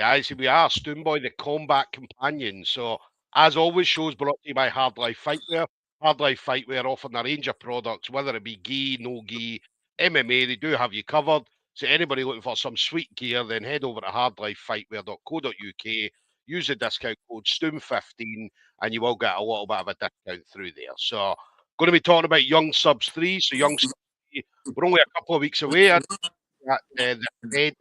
guys. Here we are, Stoomboy, the combat companion. So, as always, shows brought to you by Hard Life Fightwear. Hard Life Fightwear offering a range of products, whether it be gi, no gi, MMA, they do have you covered. So, anybody looking for some sweet gear, then head over to hardlifefightwear.co.uk. Use the discount code STOOM15 and you will get a little bit of a discount through there. So, going to be talking about Young Subs 3. So, Young Subs 3, we're only a couple of weeks away at the Red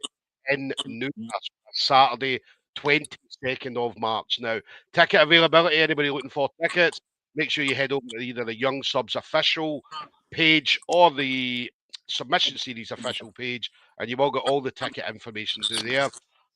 in Newcastle, Saturday, 22nd of March. Now, ticket availability, anybody looking for tickets, make sure you head over to either the Young Subs official page or the Submission Series official page, and you will get all the ticket information through there.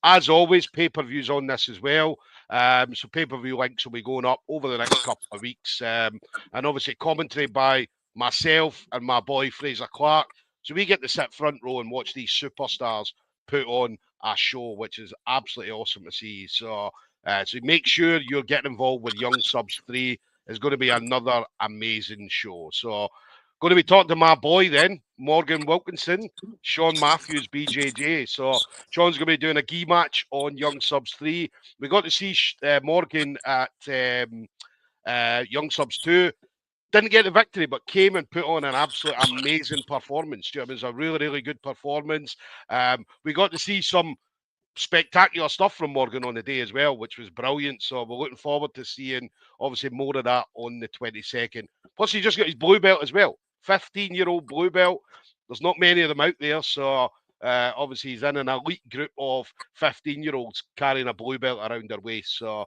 As always, pay-per-views on this as well. So pay-per-view links will be going up over the next couple of weeks. And obviously commentary by myself and my boy Fraser Clark. So we get to sit front row and watch these superstars put on a show, which is absolutely awesome to see. So, so make sure you're getting involved with Young Subs 3. It's going to be another amazing show. So, going to be talking to my boy then, Morgan Wilkinson, Shaun Matthews, BJJ. So, Shaun's going to be doing a gi match on Young Subs 3. We got to see Morgan at Young Subs 2. Didn't get the victory, but came and put on an absolute amazing performance. It was a really, really good performance. We got to see some spectacular stuff from Morgan on the day as well, which was brilliant. So we're looking forward to seeing, obviously, more of that on the 22nd. Plus, he just got his blue belt as well. 15-year-old blue belt. There's not many of them out there. So obviously, he's in an elite group of 15-year-olds carrying a blue belt around their waist. So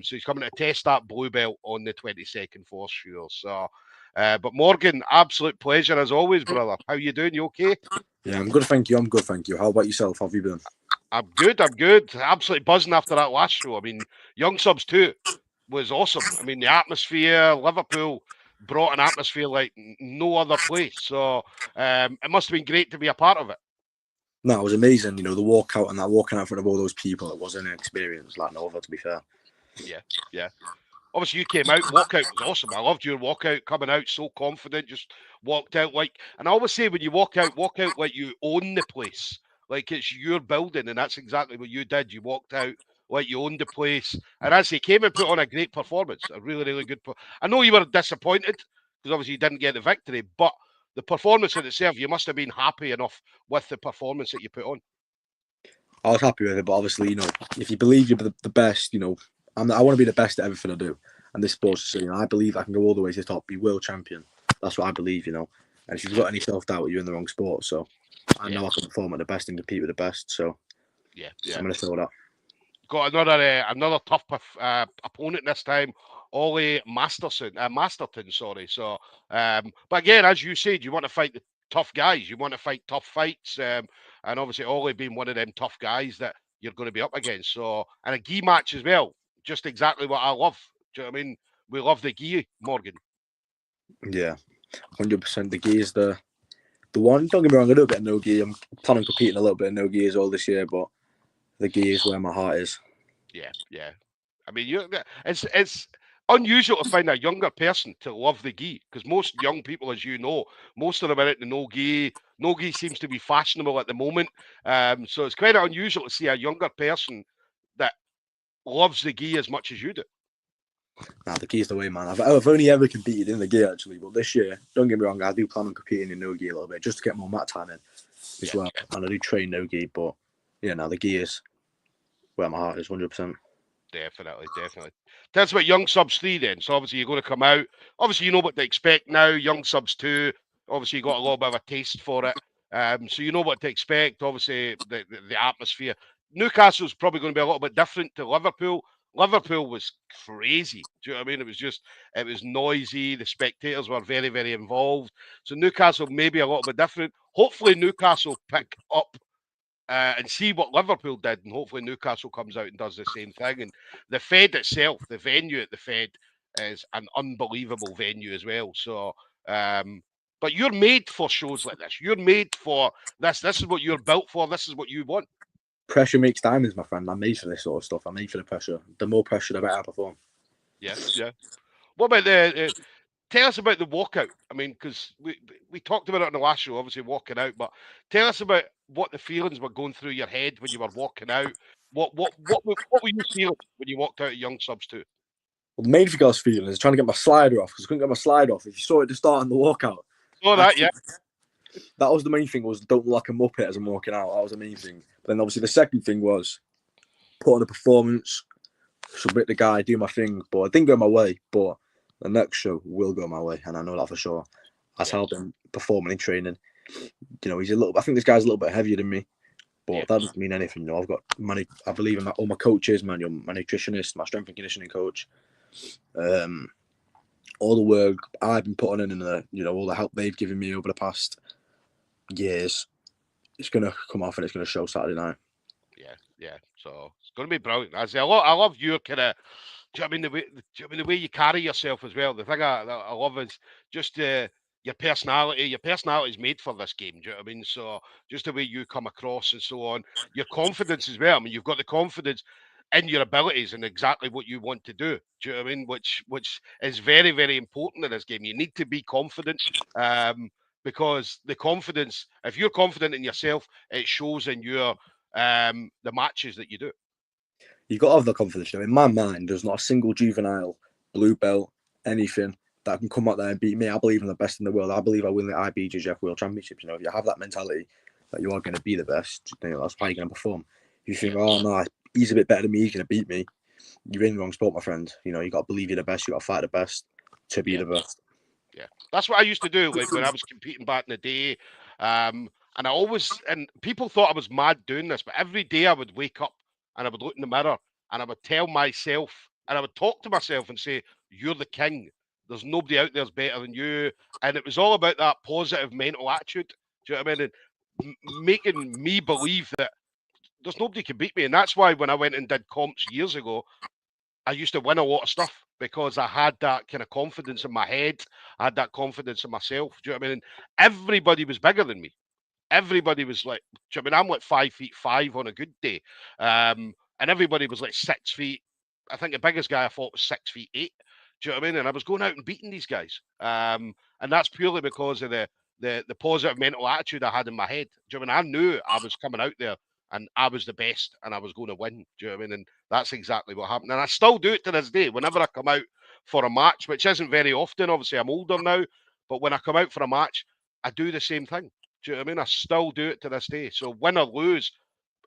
he's coming to test that blue belt on the 22nd for sure. So, but Morgan, absolute pleasure as always, brother. How you doing? You okay? Yeah, I'm good, thank you. I'm good, thank you. How about yourself? How have you been? I'm good. I'm good. Absolutely buzzing after that last show. I mean, Young Subs 2 was awesome. I mean, the atmosphere, Liverpool brought an atmosphere like no other place. So it must have been great to be a part of it. No, it was amazing. You know, the walkout and that walking out in front of all those people, it wasn't an experience like no other, to be fair. Yeah, yeah. Obviously, you came out. Walkout was awesome. I loved your walkout, coming out so confident, just walked out like. And I always say when you walk out like you own the place, like it's your building, and that's exactly what you did. You walked out like you owned the place, and as he came and put on a great performance, a really, really good. I know you were disappointed because obviously you didn't get the victory, but the performance in itself, you must have been happy enough with the performance that you put on. I was happy with it, but obviously, you know, if you believe you're the best, you know, I want to be the best at everything I do. And this sports, so, you know, I believe I can go all the way to the top, be world champion. That's what I believe, you know. And if you've got any self-doubt, you're in the wrong sport. So I know I can perform at the best and compete with the best. So yeah. I'm going to show that. Got another tough opponent this time, Ollie Masterton. Sorry. So, but again, as you said, you want to fight the tough guys. You want to fight tough fights, and obviously Ollie being one of them tough guys that you're going to be up against. So, and a gi match as well. Just exactly what I love. Do you know what I mean? We love the gi, Morgan. Yeah, 100%. The gi is the one. Don't get me wrong, I do a bit of no gi. I'm planning on competing a little bit of no gi as well this year, but the gi is where my heart is. Yeah. I mean, it's unusual to find a younger person to love the gi because most young people, as you know, most of them are into no gi. No gi seems to be fashionable at the moment, so it's quite unusual to see a younger person that loves the gi as much as you do. Nah, the gi is the way, man. I've only ever competed in the gi actually, but this year, don't get me wrong, I do plan on competing in no gi a little bit just to get more mat time in as well. And I do train no gi, but yeah, now the gi is where my heart is, 100%. Definitely. Tell us about Young Subs 3 then. So obviously you're going to come out. Obviously you know what to expect now. Young Subs 2, obviously you got a little bit of a taste for it. So you know what to expect. Obviously the atmosphere. Newcastle's probably going to be a little bit different to Liverpool. Liverpool was crazy. Do you know what I mean? It was noisy. The spectators were very, very involved. So Newcastle may be a little bit different. Hopefully Newcastle pick up and see what Liverpool did, and hopefully Newcastle comes out and does the same thing. And the Fed itself, the venue at the Fed, is an unbelievable venue as well. So, but you're made for shows like this. You're made for this. This is what you're built for. This is what you want. Pressure makes diamonds, my friend. I'm made for this sort of stuff. I'm made for the pressure. The more pressure, the better I perform. Yeah. What about the? Tell us about the walkout. I mean, because we talked about it on the last show, obviously walking out. But tell us about what the feelings were going through your head when you were walking out. What were you feeling when you walked out of Young Subs too? Well, the main thing I was feeling is trying to get my slider off because I couldn't get my slide off. If you saw it at the start on the walkout, Oh, that, yeah. That was the main thing, was don't look like a muppet as I'm walking out. That was the main thing. But then obviously the second thing was put on a performance, submit the guy, do my thing. But it didn't go my way. But the next show will go my way, and I know that for sure. That's how I've been performing in training. You know, I think this guy's a little bit heavier than me, but that doesn't mean anything. You know, I've got money. I believe in all my coaches, man. My nutritionist, my strength and conditioning coach. All the work I've been putting in, and all the help they've given me over the past years, it's gonna come off and it's gonna show Saturday night. Yeah. So it's going to be brilliant. I say, I love your kind of. Do you know what I mean the way you carry yourself as well? The thing I love is just your personality. Your personality is made for this game. Do you know what I mean? So just the way you come across and so on, your confidence as well. I mean, you've got the confidence in your abilities and exactly what you want to do. Do you know what I mean? Which is very, very important in this game. You need to be confident. Because the confidence, if you're confident in yourself, it shows in your the matches that you do. You've got to have the confidence. You know, in my mind, there's not a single juvenile, blue belt, anything that can come out there and beat me. I believe I'm the best in the world. I believe I win the IBJJF World Championships. You know, if you have that mentality that you are going to be the best, that's how you're going to perform. If you think, oh no, he's a bit better than me, he's going to beat me, you're in the wrong sport, my friend. You know, you got to believe you're the best. You got to fight the best to be the best. Yeah, that's what I used to do. Like when I was competing back in the day, and people thought I was mad doing this, but every day I would wake up and I would look in the mirror and I would tell myself and I would talk to myself and say, "You're the king. There's nobody out there's better than you." And it was all about that positive mental attitude. Do you know what I mean? And making me believe that there's nobody can beat me. And that's why when I went and did comps years ago, I used to win a lot of stuff because I had that kind of confidence in my head. I had that confidence in myself. Do you know what I mean? And everybody was bigger than me. Everybody was like, do you know what I mean? I'm like 5'5" on a good day. And everybody was like 6 feet. I think the biggest guy I fought was 6'8". Do you know what I mean? And I was going out and beating these guys. And that's purely because of the positive mental attitude I had in my head. Do you know what I mean? I knew I was coming out there and I was the best and I was going to win. Do you know what I mean? And that's exactly what happened. And I still do it to this day. Whenever I come out for a match, which isn't very often, obviously I'm older now, but when I come out for a match, I do the same thing. Do you know what I mean? I still do it to this day. So win or lose,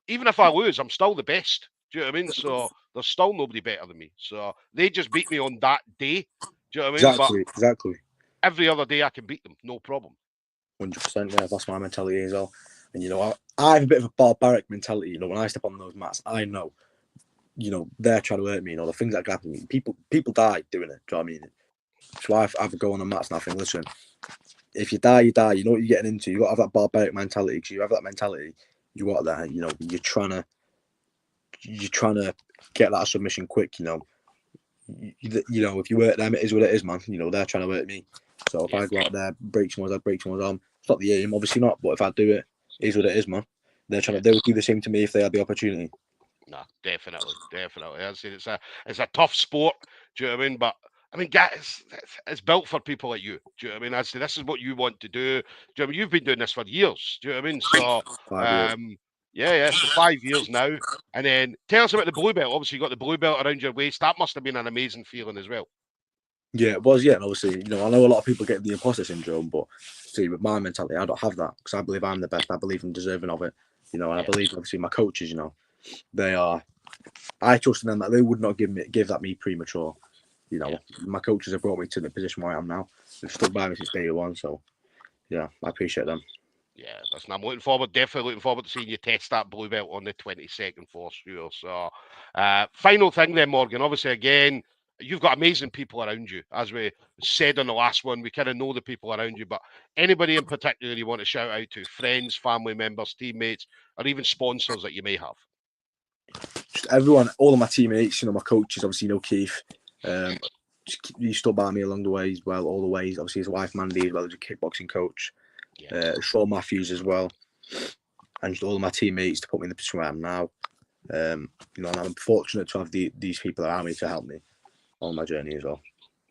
even if I lose, I'm still the best. Do you know what I mean? So there's still nobody better than me. So they just beat me on that day. Do you know what I mean? Exactly. Every other day I can beat them, no problem. 100%. Yeah, that's my mentality as well. And I have a bit of a barbaric mentality. You know, when I step on those mats, I know, they're trying to hurt me. You know, the things that grapple me, people die doing it. Do you know what I mean? So I go on the mats and I think, listen, if you die, you die. You know what you're getting into. You got to have that barbaric mentality. Because you have that mentality, you got that. You're trying to get that submission quick. If you hurt them, it is what it is, man. They're trying to hurt me. So if I go out there, break someone's arm. It's not the aim, obviously not. But if I do it, it is what it is, man. They would do the same to me if they had the opportunity. No, definitely. I say it's a tough sport. Do you know what I mean? But I mean, guys, it's built for people like you. Do you know what I mean? I say this is what you want to do. Do you know what I mean? You've been doing this for years. Do you know what I mean? So, 5 years. yeah. So 5 years now, and then tell us about the blue belt. Obviously, you got the blue belt around your waist. That must have been an amazing feeling as well. Yeah, it was. Yeah, and obviously, I know a lot of people get the imposter syndrome, but see, with my mentality, I don't have that because I believe I'm the best. I believe I'm deserving of it. And I believe obviously my coaches, they are. I trust in them that they would not give that me premature. My coaches have brought me to the position where I am now. They've stuck by me since day one. So, yeah, I appreciate them. Yeah, listen, I'm definitely looking forward to seeing you test that blue belt on the 22nd for sure. So, final thing then, Morgan, obviously, again, you've got amazing people around you. As we said on the last one, we kind of know the people around you, but anybody in particular you want to shout out to, friends, family members, teammates, or even sponsors that you may have? Just everyone, all of my teammates, my coaches, obviously, Keith. He stood by me along the way as well, all the ways. Obviously, his wife Mandy as well as a kickboxing coach. Shaun Matthews as well, and just all of my teammates to put me in the position where I am now. And I'm fortunate to have these people around me to help me on my journey as well.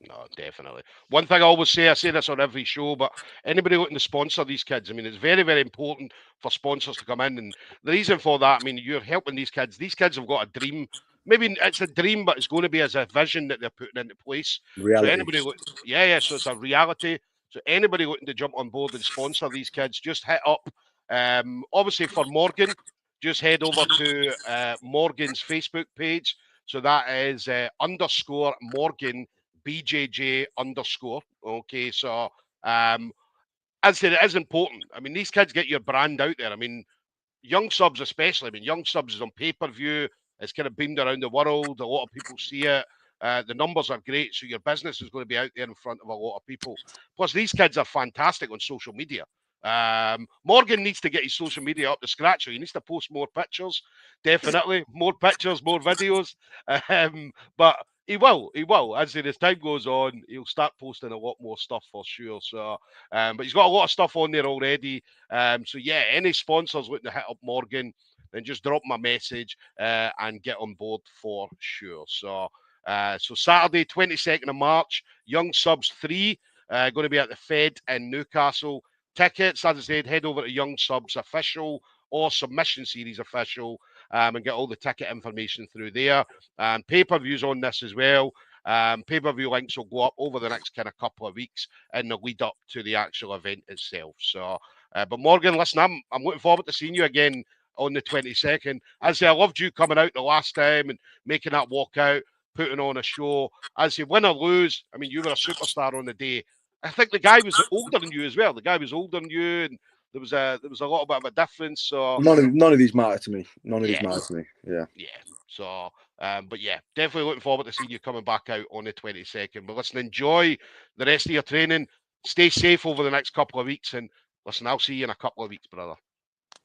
No, definitely. One thing I always say, I say this on every show, but anybody looking to sponsor these kids, I mean, it's very, very important for sponsors to come in. And the reason for that, I mean, you're helping these kids. These kids have got a dream. Maybe it's a dream, but it's going to be as a vision that they're putting into place. So Reality. anybody, yeah. So it's a reality. So anybody looking to jump on board and sponsor these kids, just hit up. Obviously for Morgan, just head over to Morgan's Facebook page. So that is underscore Morgan BJJ underscore. Okay, so as I said, it is important. I mean, these kids get your brand out there. I mean, young subs especially. I mean, young subs is on pay-per-view. It's kind of beamed around the world. A lot of people see it. The numbers are great, so your business is going to be out there in front of a lot of people. Plus, these kids are fantastic on social media. Morgan needs to get his social media up to scratch, so he needs to post more pictures. Definitely, more pictures, more videos. But he will. He will. As in, as time goes on, he'll start posting a lot more stuff for sure. So, but he's got a lot of stuff on there already. So yeah, any sponsors looking to hit up Morgan, then just drop him a message and get on board for sure. So so Saturday, 22nd of March, Young Subs 3, going to be at the Fed in Newcastle. Tickets, as I said, head over to Young Subs Official or Submission Series Official and get all the ticket information through there. Pay-per-views on this as well. Pay-per-view links will go up over the next kind of couple of weeks in the lead up to the actual event itself. So but Morgan, listen, I'm looking forward to seeing you again on the 22nd. As I say, I loved you coming out the last time and making that walkout, putting on a show. As I say, win or lose, I mean, you were a superstar on the day. I think the guy was older than you as well. The guy was older than you, and there was a little bit of a difference. So None of these matter to me. None of these yeah, matter to me. Yeah. yeah. So, but yeah, definitely looking forward to seeing you coming back out on the 22nd. But listen, enjoy the rest of your training. Stay safe over the next couple of weeks, and listen, I'll see you in a couple of weeks, brother.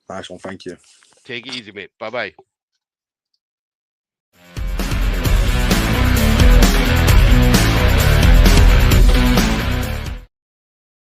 Nice one. Thank you. Take it easy, mate. Bye bye.